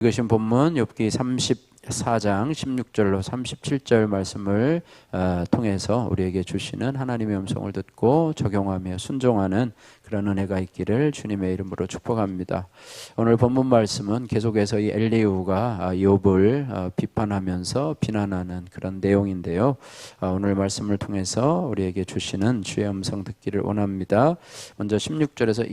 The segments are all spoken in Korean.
읽으신 본문 욥기 34장 16절로 37절 말씀을 통해서 우리에게 주시는 하나님의 음성을 듣고 적용하며 순종하는 그런 은혜가 있기를 주님의 이름으로 축복합니다. 오늘 본문 말씀은 계속해서 이 엘리후가 욥을 비판하면서 비난하는 그런 내용인데요. 오늘 말씀을 통해서 우리에게 주시는 주의 음성 듣기를 원합니다. 먼저 16절에서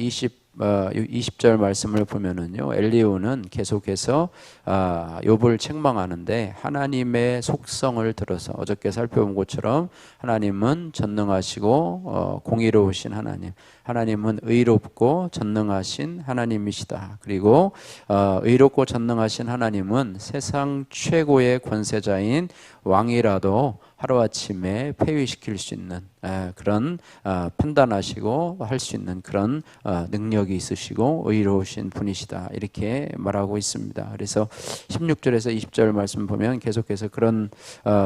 20절 말씀을 보면은요, 엘리후는 계속해서 욥을 책망하는데 하나님의 속성을 들어서 어저께 살펴본 것처럼 하나님은 전능하시고 공의로우신 하나님, 하나님은 의롭고 전능하신 하나님이시다. 그리고 의롭고 전능하신 하나님은 세상 최고의 권세자인 왕이라도 하루아침에 폐위시킬 수 있는 그런 판단하시고 할 수 있는 그런 능력이 있으시고 의로우신 분이시다, 이렇게 말하고 있습니다. 그래서 16절에서 20절 말씀 보면 계속해서 그런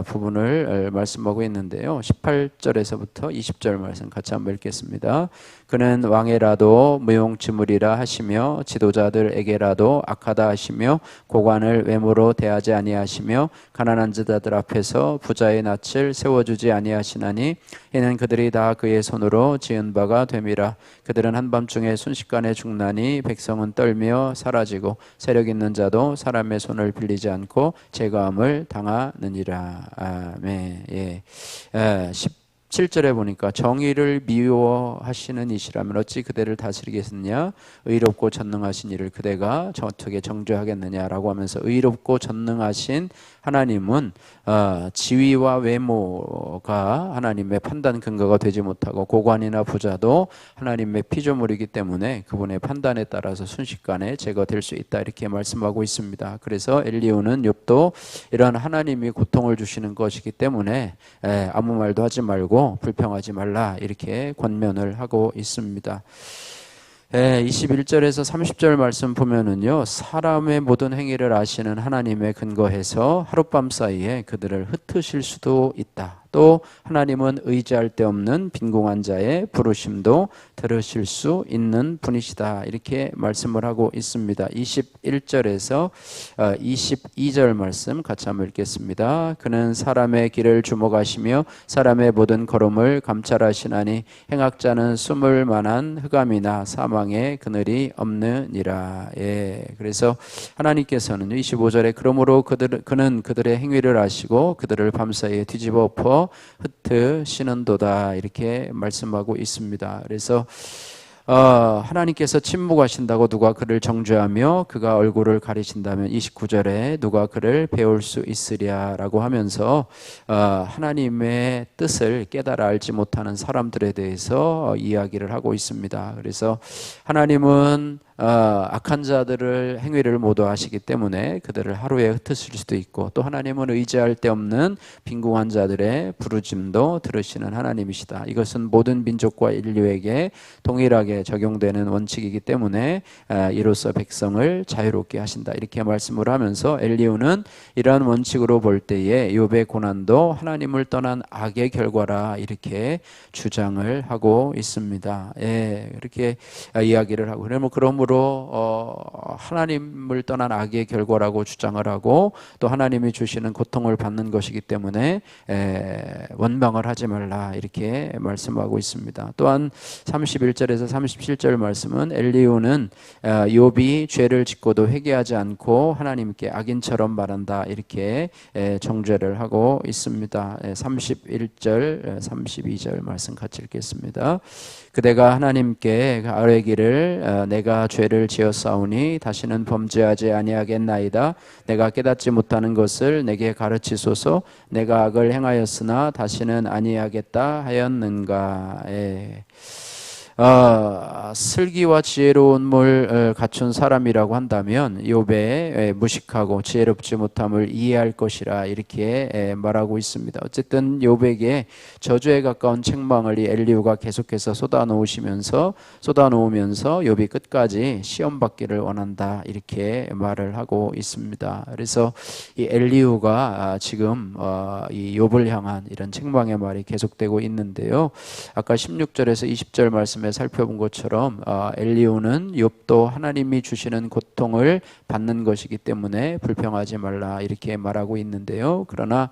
부분을 말씀하고 있는데요. 18절에서부터 20절 말씀 같이 한번 읽겠습니다. 그는 왕에라도 무용지물이라 하시며 지도자들에게라도 악하다 하시며 고관을 외모로 대하지 아니하시며 가난한 자들 앞에서 부자의 낯을 세워주지 아니하시나니 이는 그들이 다 그의 손으로 지은 바가 됨이라. 그들은 한밤중에 순식간에 죽나니 백성은 떨며 사라지고 세력 있는 자도 사람의 손을 빌리지 않고 제거함을 당하느니라. 아멘. 7절에 보니까 정의를 미워하시는 이시라면 어찌 그대를 다스리겠느냐, 의롭고 전능하신 이를 그대가 어떻게 정죄하겠느냐라고 하면서 의롭고 전능하신 하나님은 지위와 외모가 하나님의 판단 근거가 되지 못하고 고관이나 부자도 하나님의 피조물이기 때문에 그분의 판단에 따라서 순식간에 제거될 수 있다, 이렇게 말씀하고 있습니다. 그래서 엘리후는 욥도 이런 하나님이 고통을 주시는 것이기 때문에 아무 말도 하지 말고 불평하지 말라, 이렇게 권면을 하고 있습니다. 21절에서 30절 말씀 보면은요, 사람의 모든 행위를 아시는 하나님에 근거해서 하룻밤 사이에 그들을 흩으실 수도 있다. 또 하나님은 의지할 데 없는 빈궁한 자의 부르심도 들으실 수 있는 분이시다, 이렇게 말씀을 하고 있습니다. 21절에서 22절 말씀 같이 한번 읽겠습니다. 그는 사람의 길을 주목하시며 사람의 모든 걸음을 감찰하시나니 행악자는 숨을 만한 흑암이나 사망의 그늘이 없느니라. 그래서 하나님께서는 25절에 그러므로 그는 그들의 행위를 아시고 그들을 밤사이에 뒤집어 엎어 흩으시는도다, 이렇게 말씀하고 있습니다. 그래서 하나님께서 침묵하신다고 누가 그를 정죄하며 그가 얼굴을 가리신다면 29절에 누가 그를 배울 수 있으랴라고 하면서 하나님의 뜻을 깨달아 알지 못하는 사람들에 대해서 이야기를 하고 있습니다. 그래서 하나님은 악한 자들을 행위를 모두 하시기 때문에 그들을 하루에 흩으실 수도 있고, 또 하나님은 의지할 데 없는 빈궁한 자들의 부르짐도 들으시는 하나님이시다. 이것은 모든 민족과 인류에게 동일하게 적용되는 원칙이기 때문에 이로써 백성을 자유롭게 하신다, 이렇게 말씀을 하면서 엘리후는 이러한 원칙으로 볼 때에 욥의 고난도 하나님을 떠난 악의 결과라, 이렇게 주장을 하고 있습니다. 이렇게 이야기를 하고, 그러므로 하나님을 떠난 악의 결과라고 주장을 하고, 또 하나님이 주시는 고통을 받는 것이기 때문에 원망을 하지 말라, 이렇게 말씀하고 있습니다. 또한 31절에서 37절 말씀은 엘리후는 욥이 죄를 짓고도 회개하지 않고 하나님께 악인처럼 말한다, 이렇게 정죄를 하고 있습니다. 31절 32절 말씀 같이 읽겠습니다. 그대가 하나님께 아뢰기를 내가 죄를 지었사오니 다시는 범죄하지 아니하겠나이다. 내가 깨닫지 못하는 것을 내게 가르치소서. 내가 악을 행하였으나 다시는 아니하겠다 하였는가. 슬기와 지혜로움을 갖춘 사람이라고 한다면 욥의 무식하고 지혜롭지 못함을 이해할 것이라, 이렇게 말하고 있습니다. 어쨌든 욥에게 저주에 가까운 책망을 이 엘리후가 계속해서 쏟아놓으면서 욥이 끝까지 시험받기를 원한다, 이렇게 말을 하고 있습니다. 그래서 이 엘리후가 지금 이 욥을 향한 이런 책망의 말이 계속되고 있는데요. 아까 16절에서 20절 말씀에 전에 살펴본 것처럼 엘리후는 욥도 하나님이 주시는 고통을 받는 것이기 때문에 불평하지 말라 이렇게 말하고 있는데요. 그러나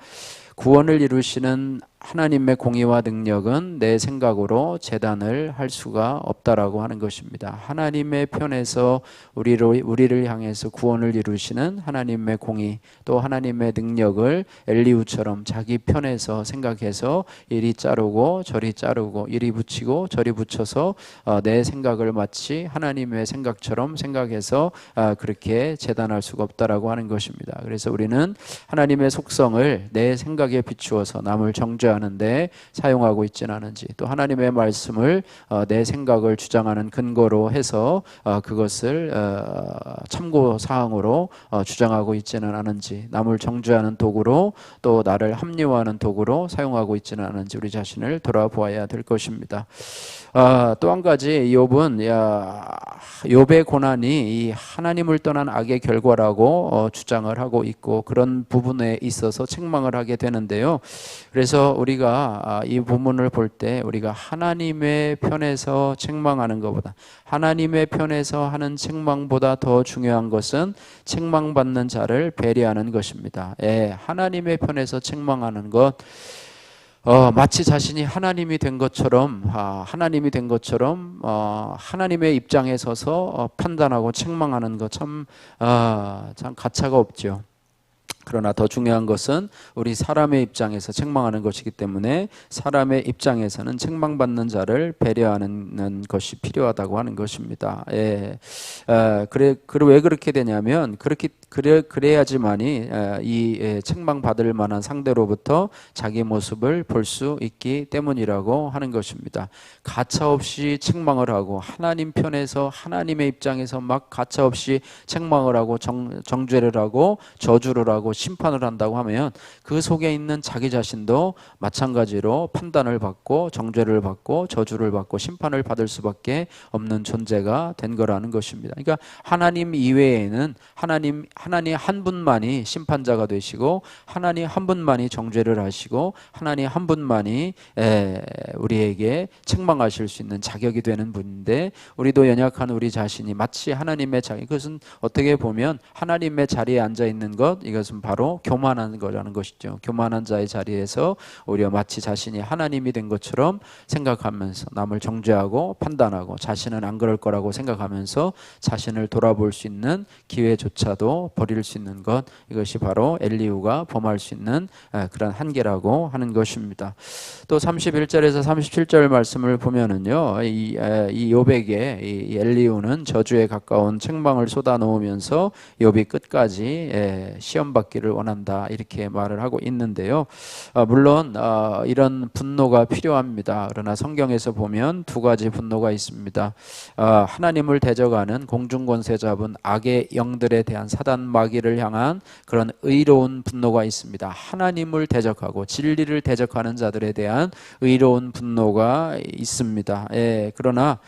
구원을 이루시는 하나님의 공의와 능력은 내 생각으로 재단을 할 수가 없다라고 하는 것입니다. 하나님의 편에서 우리를 향해서 구원을 이루시는 하나님의 공의 또 하나님의 능력을 엘리후처럼 자기 편에서 생각해서 이리 자르고 저리 자르고 이리 붙이고 저리 붙여서 내 생각을 마치 하나님의 생각처럼 생각해서 그렇게 재단할 수가 없다라고 하는 것입니다. 그래서 우리는 하나님의 속성을 내 생각에 비추어서 남을 정죄하는데 사용하고 있지는 않은지 또 하나님의 말씀을 내 생각을 주장하는 근거로 해서 그것을 참고사항으로 주장하고 있지는 않은지 남을 정죄하는 도구로 또 나를 합리화하는 도구로 사용하고 있지는 않은지 우리 자신을 돌아보아야 될 것입니다. 또 한 가지 욥은 욥의 고난이 이 하나님을 떠난 악의 결과라고 주장을 하고 있고 그런 부분에 있어서 책망을 하게 되는데요. 그래서 우리가 이 부분을 볼 때 우리가 하나님의 편에서 책망하는 것보다 하나님의 편에서 하는 책망보다 더 중요한 것은 책망받는 자를 배려하는 것입니다. 하나님의 편에서 책망하는 것 마치 자신이 하나님이 된 것처럼 하나님의 입장에 서서 판단하고 책망하는 것 참 가차가 없죠. 그러나 더 중요한 것은 우리 사람의 입장에서 책망하는 것이기 때문에 사람의 입장에서는 책망받는 자를 배려하는 것이 필요하다고 하는 것입니다. 왜 그렇게 되냐면 그래야지만이 이 책망받을 만한 상대로부터 자기 모습을 볼 수 있기 때문이라고 하는 것입니다. 가차없이 책망을 하고 하나님 편에서 하나님의 입장에서 막 가차없이 책망을 하고 정죄를 하고 저주를 하고 심판을 한다고 하면 그 속에 있는 자기 자신도 마찬가지로 판단을 받고 정죄를 받고 저주를 받고 심판을 받을 수밖에 없는 존재가 된 거라는 것입니다. 그러니까 하나님 이외에는 하나님 한 분만이 심판자가 되시고 하나님 한 분만이 정죄를 하시고 하나님 한 분만이 우리에게 책망하실 수 있는 자격이 되는 분인데 우리도 연약한 우리 자신이 마치 하나님의 자기 그것은 어떻게 보면 하나님의 자리에 앉아 있는 것 이것은 바로 교만한 거라는 것이죠. 교만한 자의 자리에서 오히려 마치 자신이 하나님이 된 것처럼 생각하면서 남을 정죄하고 판단하고 자신은 안 그럴 거라고 생각하면서 자신을 돌아볼 수 있는 기회조차도 버릴 수 있는 것 이것이 바로 엘리후가 범할 수 있는 그런 한계라고 하는 것입니다. 또 31절에서 37절 말씀을 보면은요, 이 욥에게 이 엘리후는 저주에 가까운 책망을 쏟아놓으면서 욥이 끝까지 시험 받기를 원한다 이렇게 말을 하고 있는데요. 물론 이런 분노가 필요합니다. 그러나 성경에서 보면 두 가지 분노가 있습니다. 하나님을 대적하는 공중권세 잡은 악의 영들에 대한 사단 마귀를 향한 그런 의로운 분노가 있습니다. 하나님을 대적하고 진리를 대적하는 자들에 대한 의로운 분노가 있습니다. 그러나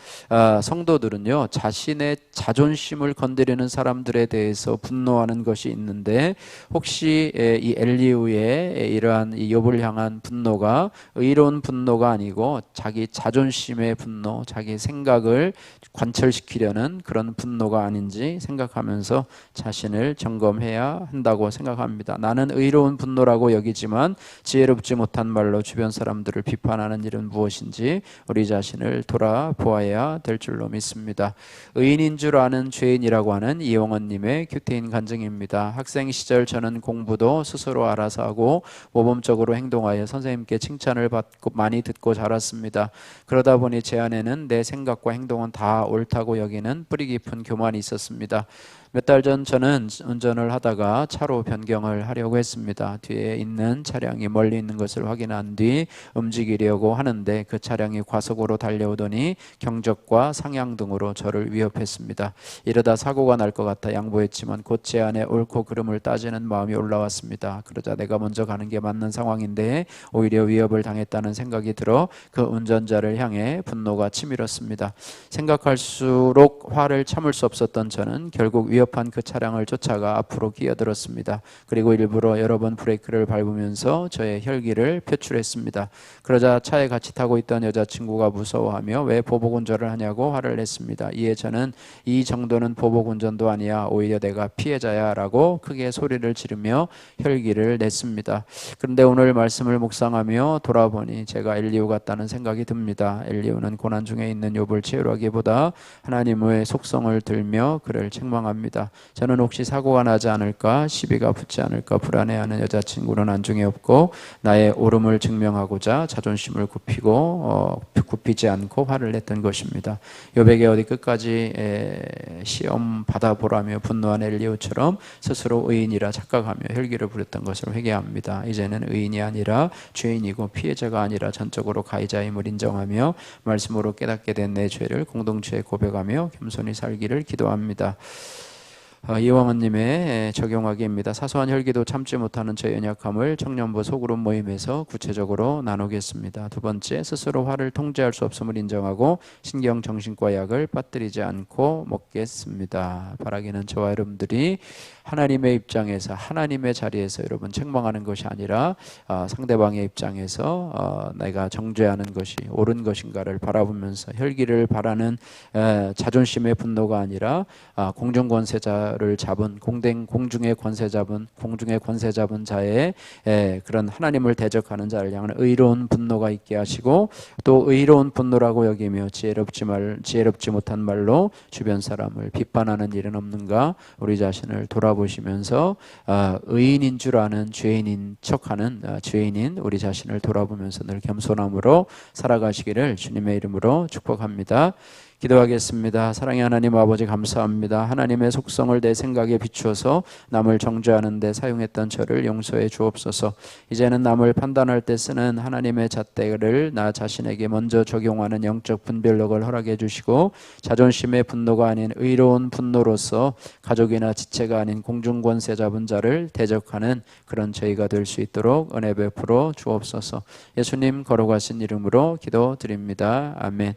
성도들은요 자신의 자존심을 건드리는 사람들에 대해서 분노하는 것이 있는데 혹시 이 엘리후의 이러한 이 욥을 향한 분노가 의로운 분노가 아니고 자기 자존심의 분노, 자기 생각을 관철시키려는 그런 분노가 아닌지 생각하면서 자신을 점검해야 한다고 생각합니다. 나는 의로운 분노라고 여기지만 지혜롭지 못한 말로 주변 사람들을 비판하는 일은 무엇인지 우리 자신을 돌아보아야 될 줄로 믿습니다. 의인인 줄 아는 죄인이라고 하는 이용원님의 큐티인 간증입니다. 학생 시절 저는 공부도 스스로 알아서 하고 모범적으로 행동하여 선생님께 칭찬을 받고 많이 듣고 자랐습니다. 그러다 보니 제 안에는 내 생각과 행동은 다 옳다고 여기는 뿌리 깊은 교만이 있었습니다. 몇 달 전 저는 운전을 하다가 차로 변경을 하려고 했습니다. 뒤에 있는 차량이 멀리 있는 것을 확인한 뒤 움직이려고 하는데 그 차량이 과속으로 달려오더니 경적과 상향등으로 저를 위협했습니다. 이러다 사고가 날 것 같아 양보했지만 곧 제 안에 옳고 그름을 따지는 마음이 올라왔습니다. 그러자 내가 먼저 가는 게 맞는 상황인데 오히려 위협을 당했다는 생각이 들어 그 운전자를 향해 분노가 치밀었습니다. 생각할수록 화를 참을 수 없었던 저는 결국 위협 위협한 그 차량을 쫓아가 앞으로 끼어들었습니다. 그리고 일부러 여러 번 브레이크를 밟으면서 저의 혈기를 표출했습니다. 그러자 차에 같이 타고 있던 여자친구가 무서워하며 왜 보복운전을 하냐고 화를 냈습니다. 이에 저는 이 정도는 보복운전도 아니야, 오히려 내가 피해자야 라고 크게 소리를 지르며 혈기를 냈습니다. 그런데 오늘 말씀을 묵상하며 돌아보니 제가 엘리후 같다는 생각이 듭니다. 엘리후는 고난 중에 있는 욥을 치유하기보다 하나님의 속성을 들며 그를 책망합니다. 저는 혹시 사고가 나지 않을까, 시비가 붙지 않을까 불안해하는 여자친구는 안중에 없고 나의 옳음을 증명하고자 자존심을 굽히지 않고 화를 냈던 것입니다. 욥에게 어디 끝까지 시험 받아보라며 분노한 엘리후처럼 스스로 의인이라 착각하며 혈기를 부렸던 것을 회개합니다. 이제는 의인이 아니라 죄인이고 피해자가 아니라 전적으로 가해자임을 인정하며 말씀으로 깨닫게 된 내 죄를 공동체에 고백하며 겸손히 살기를 기도합니다. 이왕원님의 적용하기입니다. 사소한 혈기도 참지 못하는 제 연약함을 청년부 소그룹 모임에서 구체적으로 나누겠습니다. 두 번째, 스스로 화를 통제할 수 없음을 인정하고 신경정신과 약을 빠뜨리지 않고 먹겠습니다. 바라기는 저와 여러분들이 하나님의 입장에서, 하나님의 자리에서 여러분 책망하는 것이 아니라 상대방의 입장에서 내가 정죄하는 것이 옳은 것인가를 바라보면서 혈기를 바라는 자존심의 분노가 아니라 공중권세자를 잡은 공중의 권세 잡은 자의 그런 하나님을 대적하는 자를 향한 의로운 분노가 있게 하시고, 또 의로운 분노라고 여기며 지혜롭지 못한 말로 주변 사람을 비판하는 일은 없는가, 우리 자신을 돌아보시면서 의인인 줄 아는 죄인인 척하는 죄인인 우리 자신을 돌아보면서 늘 겸손함으로 살아가시기를 주님의 이름으로 축복합니다. 기도하겠습니다. 사랑의 하나님 아버지, 감사합니다. 하나님의 속성을 내 생각에 비추어서 남을 정죄하는 데 사용했던 저를 용서해 주옵소서. 이제는 남을 판단할 때 쓰는 하나님의 잣대를 나 자신에게 먼저 적용하는 영적 분별력을 허락해 주시고, 자존심의 분노가 아닌 의로운 분노로서 가족이나 지체가 아닌 공중권세 잡은 자를 대적하는 그런 저희가 될 수 있도록 은혜 베풀어 주옵소서. 예수님 거룩하신 이름으로 기도드립니다. 아멘.